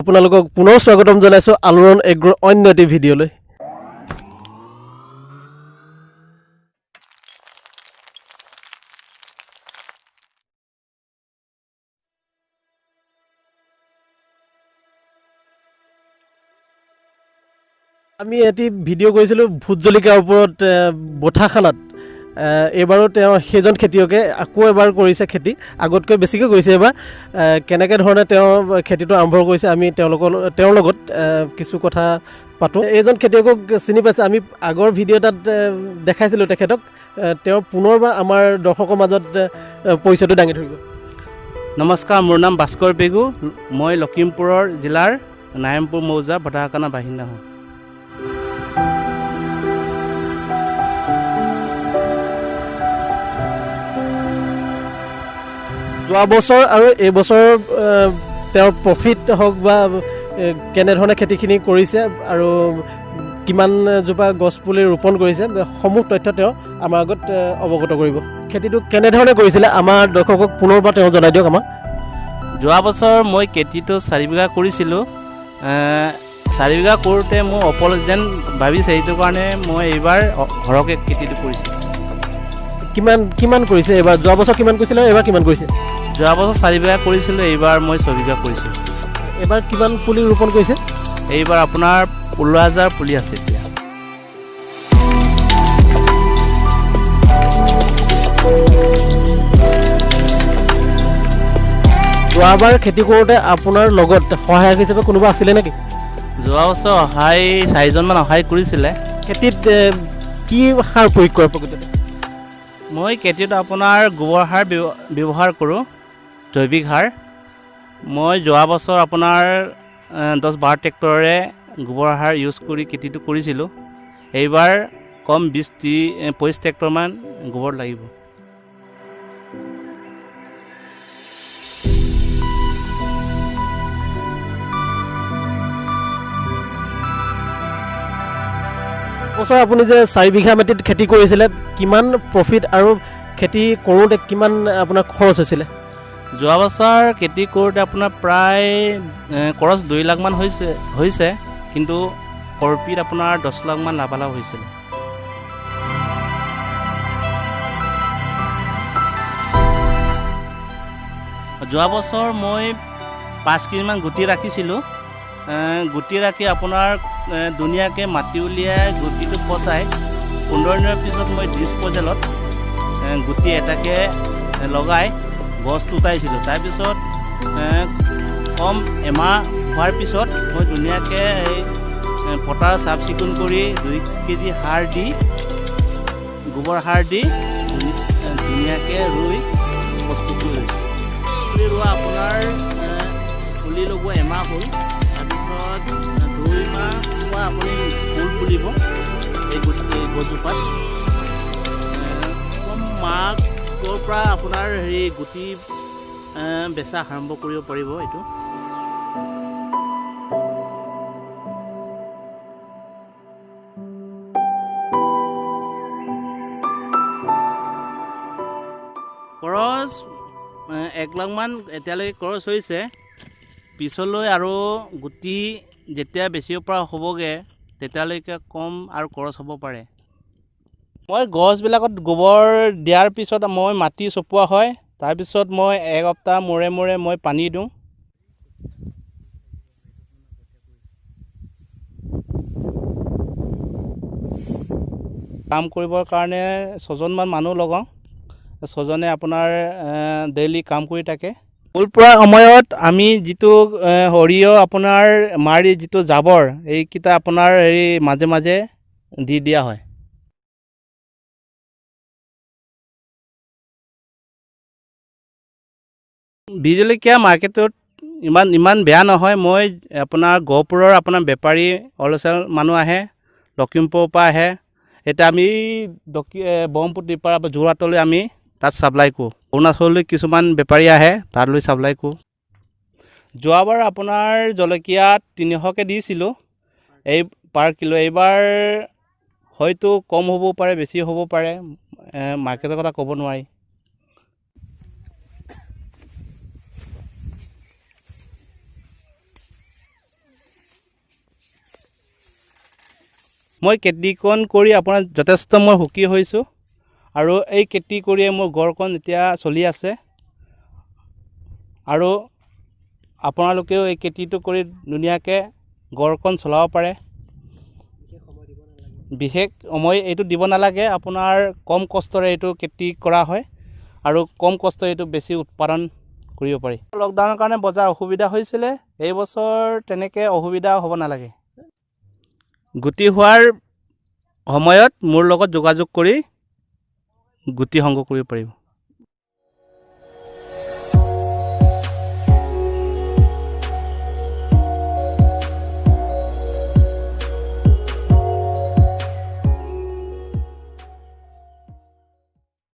আপোনালোকক পুনৰ স্বাগতম জনাইছো আলোড়ন এগ্ৰ অন্য এটি ভিডিঅ'লৈ। আমি এটি ভিডিঅ' কৰিছিলোঁ ভোট জলকীয়াৰ ওপৰত বঠাখানাত। এইবাৰো তেওঁ সেইজন খেতিয়কে আকৌ এবাৰ কৰিছে খেতি, আগতকৈ বেছিকৈ কৰিছে এইবাৰ। কেনেকৈ ধৰণে তেওঁ খেতিটো আৰম্ভ কৰিছে আমি তেওঁৰ লগত কিছু কথা পাতোঁ। এইজন খেতিয়কক চিনি পাইছে, আমি আগৰ ভিডিঅ' এটাত দেখাইছিলোঁ তেখেতক। তেওঁ পুনৰবাৰ আমাৰ দৰ্শকৰ মাজত পৰিচয়টো দাঙি ধৰিব। নমস্কাৰ, মোৰ নাম ভাস্কৰ পেগু। মই লখিমপুৰৰ জিলাৰ নাৰায়ণপুৰ মৌজা বঠাখানা বাসিন্দা হওঁ। যোৱা বছৰ আৰু এইবছৰ তেওঁৰ প্ৰফিট হওক বা কেনেধৰণে খেতিখিনি কৰিছে আৰু কিমানজোপা গছপুলি ৰোপণ কৰিছে, সমূহ তথ্য তেওঁ আমাৰ আগত অৱগত কৰিব। খেতিটো কেনেধৰণে কৰিছিলে আমাৰ দৰ্শকক পুনৰবাৰ তেওঁ জনাই দিয়ক আমাক। যোৱা বছৰ মই খেতিটো 4 বিঘা কৰিছিলোঁ। 4 বিঘা কৰোঁতে মোৰ অপল যেন ভাবিছে, সেইটো কাৰণে মই এইবাৰ সৰহকৈ খেতিটো কৰিছোঁ। কিমান কৰিছে এইবাৰ? যোৱা বছৰ কিমান কৰিছিলে, এইবাৰ কিমান কৰিছে? যোৱা বছৰ 4 বিঘা কৰিছিলোঁ, এইবাৰ মই 6 বিঘা কৰিছোঁ। এইবাৰ কিমান পুলি ৰোপণ কৰিছে? এইবাৰ আপোনাৰ 15,000 পুলি আছে এতিয়া। যোৱাবাৰ খেতি কৰোঁতে আপোনাৰ লগত সহায়ক হিচাপে কোনোবা আছিলে নেকি? যোৱা বছৰ 4জনমান সহায় কৰিছিলে। খেতিত কি সাৰ প্ৰয়োগ কৰে প্ৰকৃততে? মই খেতিত আপোনাৰ গোবৰ সাৰ ব্যৱহাৰ কৰোঁ, জৈৱিক সাৰ। মই যোৱা বছৰ আপোনাৰ 10-12 ট্ৰেক্টৰেৰে গোবৰ সাৰ ইউজ কৰি খেতিটো কৰিছিলোঁ। এইবাৰ কম 20-25 ট্ৰেক্টৰমান গোবৰ লাগিব। বছৰ আপুনি যে 4 বিঘা মাটিত খেতি কৰিছিলে, কিমান প্ৰফিট আৰু খেতি কৰোঁতে কিমান আপোনাৰ খৰচ হৈছিলে? যোৱা বছৰ খেতি কৰোঁতে আপোনাৰ প্ৰায় খৰচ 2 লাখমান হৈছে, কিন্তু প্ৰফিট আপোনাৰ 10 লাখমান লাভালাভ হৈছিলে। যোৱা বছৰ মই 5 কেজিমান গুটি ৰাখিছিলোঁ। গুটি ৰাখি আপোনাৰ ধুনীয়াকৈ মাটি উলিয়াই গুটিটো পচাই 15 দিনৰ পিছত মই ডিছপ'জেলত গুটি এটাকৈ লগাই গছটো উঠাইছিলোঁ। তাৰপিছত কম এমাহ হোৱাৰ পিছত মই ধুনীয়াকৈ এই পথাৰ চাফ চিকুণ কৰি 2 কেজি সাৰ দি, গোবৰ সাৰ দি ধুনীয়াকৈ ৰুই প্ৰস্তুত কৰিছোঁ। পুলি ৰোৱা আপোনাৰ পুলি লগোৱা এমাহ হ'ল, তাৰপিছত 2 মাহ হোৱা আপুনি ফুল ফুলিব এই গছজোপাত। কম মাহৰ পৰা আপোনাৰ গুটি বেচা আৰম্ভ কৰিব পাৰিব। এইটো খৰচ 1 লাখমান এতিয়ালৈকে খৰচ হৈছে। পিছলৈ আৰু গুটি যেতিয়া বেচিব পৰা হ'বগৈ, তেতিয়ালৈকে কম আৰু খৰচ হ'ব পাৰে। মই গছবিলাকত গোবৰ দিয়াৰ পিছত মই মাটি চপোৱা হয়, তাৰপিছত মই 1 সপ্তাহ মূৰে মূৰে মই পানী দিওঁ। কাম কৰিবৰ কাৰণে 6জনমান মানুহ লগাওঁ। 6জনে আপোনাৰ ডেইলি কাম কৰি থাকে। ফুল পৰা সময়ত আমি যিটো সৰিয়হ আপোনাৰ মাৰি যিটো জাবৰ, এইকেইটা আপোনাৰ মাজে মাজে দি দিয়া হয়। বীজ জলকীয়া মাৰ্কেটত ইমান বেয়া নহয়। মই আপোনাৰ গহপুৰৰ আপোনাৰ বেপাৰী হ'লচেল মানুহ আহে, লখিমপুৰৰ পৰা আহে। এতিয়া আমি ব্ৰহ্মপুত্ৰ পৰা যোৰহাটলৈ আমি তাত ছাপ্লাই কৰোঁ। অৰুণাচললৈ কিছুমান বেপাৰী আহে, তালৈ ছাপ্লাই কৰোঁ। যোৱাবাৰ আপোনাৰ জলকীয়া 300কৈ দিছিলোঁ পাৰ কিলো। এইবাৰ হয়তো কম হ'ব পাৰে, বেছি হ'ব পাৰে, মাৰ্কেটৰ কথা ক'ব নোৱাৰি। মই খেতিকণ কৰি আপোনাৰ যথেষ্ট মই সুখী হৈছোঁ আৰু এই খেতি কৰিয়ে মোৰ ঘৰখন এতিয়া চলি আছে আৰু আপোনালোকেও এই খেতিটো কৰি ধুনীয়াকৈ ঘৰখন চলাব পাৰে। বিশেষ সময় এইটো দিব নালাগে, আপোনাৰ কম কষ্টৰে এইটো খেতি কৰা হয় আৰু কম কষ্ট এইটো বেছি উৎপাদন কৰিব পাৰি। লকডাউনৰ কাৰণে বজাৰ অসুবিধা হৈছিলে, এই বছৰ তেনেকৈ অসুবিধা হ'ব নালাগে। গুটি হোৱাৰ সময়ত মোৰ লগত যোগাযোগ কৰি গুটি সংগ্ৰহ কৰিব পাৰিব।